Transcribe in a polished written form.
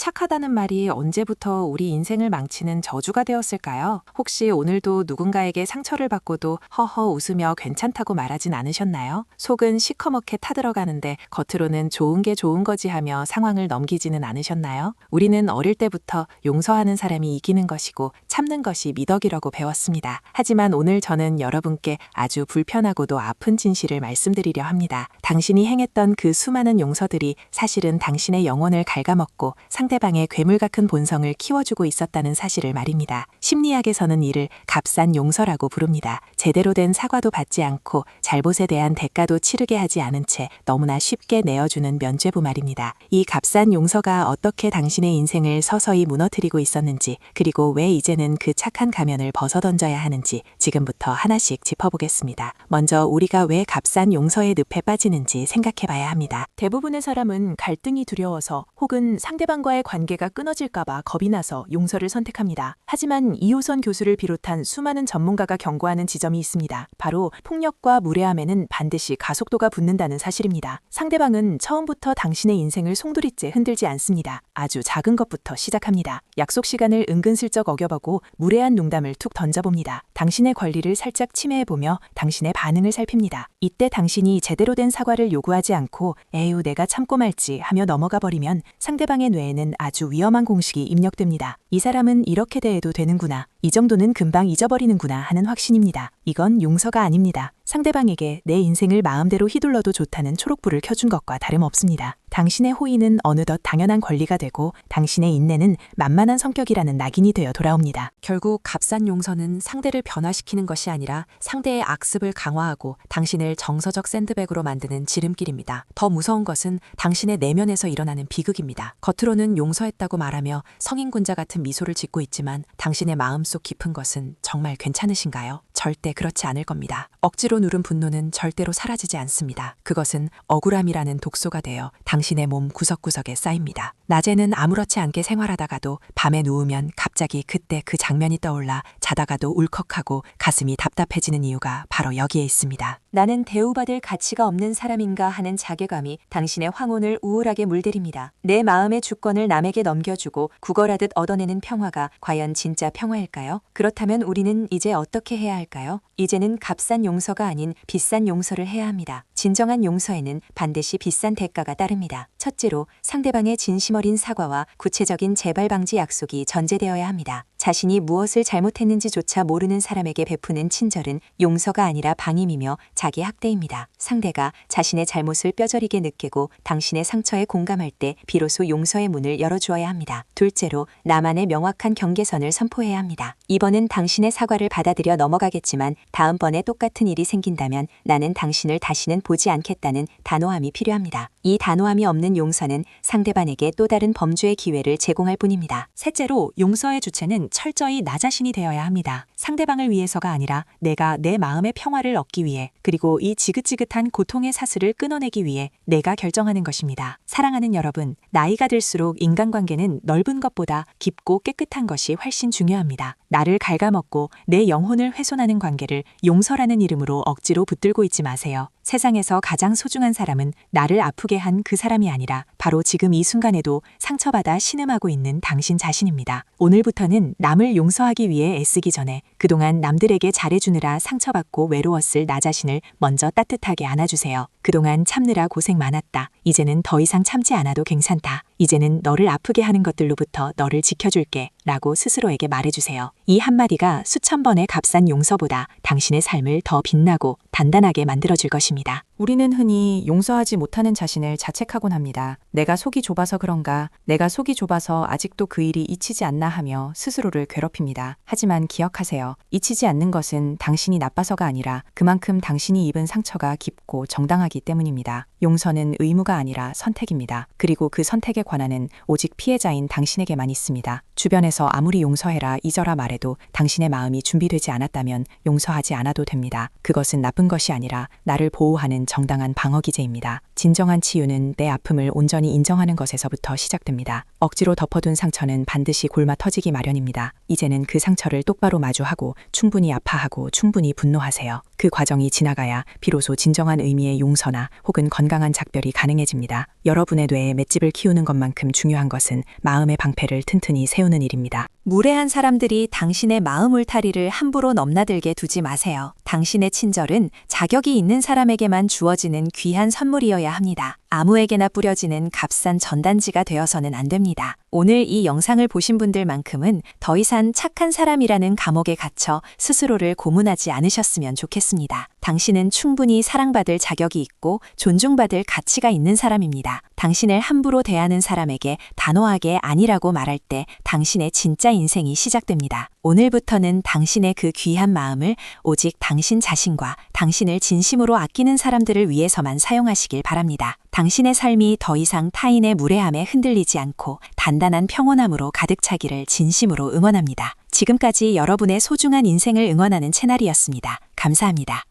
착하다는 말이 언제부터 우리 인생을 망치는 저주가 되었을까요? 혹시 오늘도 누군가에게 상처를 받고도 허허 웃으며 괜찮다고 말하진 않으셨나요? 속은 시커멓게 타들어가는데 겉으로는 좋은 게 좋은 거지 하며 상황을 넘기지는 않으셨나요? 우리는 어릴 때부터 용서하는 사람이 이기는 것이고 참는 것이 미덕이라고 배웠습니다. 하지만 오늘 저는 여러분께 아주 불편하고도 아픈 진실을 말씀드리려 합니다. 당신이 행했던 그 수많은 용서들이 사실은 당신의 영혼을 갉아먹고 상대방의 괴물 같은 본성을 키워주고 있었다는 사실을 말입니다. 심리학에서는 이를 값싼 용서라고 부릅니다. 제대로 된 사과도 받지 않고 잘못에 대한 대가도 치르게 하지 않은 채 너무나 쉽게 내어주는 면죄부 말입니다. 이 값싼 용서가 어떻게 당신의 인생을 서서히 무너뜨리고 있었는지, 그리고 왜 이제는 그 착한 가면을 벗어던져야 하는지 지금부터 하나씩 짚어보겠습니다. 먼저 우리가 왜 값싼 용서의 늪에 빠지는지 생각해봐야 합니다. 대부분의 사람은 갈등이 두려워서 혹은 상대방과의 관계가 끊어질까봐 겁이 나서 용서를 선택합니다. 하지만 이호선 교수를 비롯한 수많은 전문가가 경고하는 지점이 있습니다. 바로 폭력과 무례함에는 반드시 가속도가 붙는다는 사실입니다. 상대방은 처음부터 당신의 인생을 송두리째 흔들지 않습니다. 아주 작은 것부터 시작합니다. 약속 시간을 은근슬쩍 어겨보고 무례한 농담을 툭 던져봅니다. 당신의 권리를 살짝 침해해보며 당신의 반응을 살핍니다. 이때 당신이 제대로 된 사과를 요구하지 않고 에휴 내가 참고 말지 하며 넘어가 버리면 상대방의 뇌에는 아주 위험한 공식이 입력됩니다. 이 사람은 이렇게 대해도 되는구나. 이 정도는 금방 잊어버리는구나 하는 확신입니다. 이건 용서가 아닙니다. 상대방에게 내 인생을 마음대로 휘둘러도 좋다는 초록불을 켜준 것과 다름없습니다. 당신의 호의는 어느덧 당연한 권리가 되고 당신의 인내는 만만한 성격이라는 낙인이 되어 돌아옵니다. 결국 값싼 용서는 상대를 변화시키는 것이 아니라 상대의 악습을 강화하고 당신을 정서적 샌드백으로 만드는 지름길입니다. 더 무서운 것은 당신의 내면에서 일어나는 비극입니다. 겉으로는 용서했다고 말하며 성인군자 같은 미소를 짓고 있지만 당신의 마음속 깊은 것은 정말 괜찮으신가요? 절대 그렇지 않을 겁니다. 억지로 누른 분노는 절대로 사라지지 않습니다. 그것은 억울함이라는 독소가 되어 당신의 몸 구석구석에 쌓입니다. 낮에는 아무렇지 않게 생활하다가도 밤에 누우면 갑자기 그때 그 장면이 떠올라 자다가도 울컥하고 가슴이 답답해지는 이유가 바로 여기에 있습니다. 나는 대우받을 가치가 없는 사람인가 하는 자괴감이 당신의 황혼을 우울하게 물들입니다. 내 마음의 주권을 남에게 넘겨주고 구걸하듯 얻어내는 평화가 과연 진짜 평화일까요? 그렇다면 우리는 이제 어떻게 해야 할까요? 이제는 값싼 용서가 아닌 비싼 용서를 해야 합니다. 진정한 용서에는 반드시 비싼 대가가 따릅니다. 첫째로 상대방의 진심 어린 사과와 구체적인 재발 방지 약속이 전제되어야 합니다. 자신이 무엇을 잘못했는지조차 모르는 사람에게 베푸는 친절은 용서가 아니라 방임이며 자기 학대입니다. 상대가 자신의 잘못을 뼈저리게 느끼고 당신의 상처에 공감할 때 비로소 용서의 문을 열어주어야 합니다. 둘째로 나만의 명확한 경계선을 선포해야 합니다. 이번은 당신의 사과를 받아들여 넘어가겠지만 다음번에 똑같은 일이 생긴다면 나는 당신을 다시는 보지 않겠다는 단호함이 필요합니다. 이 단호함이 없는 용서는 상대방에게 또 다른 범죄의 기회를 제공할 뿐입니다. 셋째로 용서의 주체는 철저히 나 자신이 되어야 합니다. 상대방을 위해서가 아니라 내가 내 마음의 평화를 얻기 위해, 그리고 이 지긋지긋한 고통의 사슬을 끊어내기 위해 내가 결정하는 것입니다. 사랑하는 여러분, 나이가 들수록 인간관계는 넓은 것보다 깊고 깨끗한 것이 훨씬 중요합니다. 나를 갉아먹고 내 영혼을 훼손하는 관계를 용서라는 이름으로 억지로 붙들고 있지 마세요. 세상에서 가장 소중한 사람은 나를 아프게 한 그 사람이 아니라 바로 지금 이 순간에도 상처받아 신음하고 있는 당신 자신입니다. 오늘부터는 남을 용서하기 위해 애쓰기 전에 그동안 남들에게 잘해주느라 상처받고 외로웠을 나 자신을 먼저 따뜻하게 안아주세요. 그동안 참느라 고생 많았다. 이제는 더 이상 참지 않아도 괜찮다. 이제는 너를 아프게 하는 것들로부터 너를 지켜줄게 라고 스스로에게 말해주세요. 이 한마디가 수천 번의 값싼 용서보다 당신의 삶을 더 빛나고 단단하게 만들어줄 것입니다. 우리는 흔히 용서하지 못하는 자신을 자책하곤 합니다. 내가 속이 좁아서 그런가, 내가 속이 좁아서 아직도 그 일이 잊히지 않나 하며 스스로를 괴롭힙니다. 하지만 기억하세요. 잊히지 않는 것은 당신이 나빠서가 아니라 그만큼 당신이 입은 상처가 깊고 정당하기 때문입니다. 용서는 의무가 아니라 선택입니다. 그리고 그 선택의 권한은 오직 피해자인 당신에게만 있습니다. 주변에서 아무리 용서해라 잊어라 말해도 당신의 마음이 준비되지 않았다면 용서하지 않아도 됩니다. 그것은 나쁜 것이 아니라 나를 보호하는 정당한 방어기제입니다. 진정한 치유는 내 아픔을 온전히 인정하는 것에서부터 시작됩니다. 억지로 덮어둔 상처는 반드시 골마 터지기 마련입니다. 이제는 그 상처를 똑바로 마주하고 충분히 아파하고 충분히 분노하세요. 그 과정이 지나가야 비로소 진정한 의미의 용서나 혹은 건강한 작별이 가능해집니다. 여러분의 뇌에 맷집을 키우는 것만큼 중요한 것은 마음의 방패를 튼튼히 세우는 일입니다. 무례한 사람들이 당신의 마음 울타리를 함부로 넘나들게 두지 마세요. 당신의 친절은 자격이 있는 사람에게만 주어지는 귀한 선물이어야 합니다. 아무에게나 뿌려지는 값싼 전단지가 되어서는 안 됩니다. 오늘 이 영상을 보신 분들만큼은 더 이상 착한 사람이라는 감옥에 갇혀 스스로를 고문하지 않으셨으면 좋겠습니다. 당신은 충분히 사랑받을 자격이 있고 존중받을 가치가 있는 사람입니다. 당신을 함부로 대하는 사람에게 단호하게 아니라고 말할 때 당신의 진짜 인생이 시작됩니다. 오늘부터는 당신의 그 귀한 마음을 오직 당신 자신과 당신을 진심으로 아끼는 사람들을 위해서만 사용하시길 바랍니다. 당신의 삶이 더 이상 타인의 무례함에 흔들리지 않고 단단한 평온함으로 가득 차기를 진심으로 응원합니다. 지금까지 여러분의 소중한 인생을 응원하는 채널이었습니다. 감사합니다.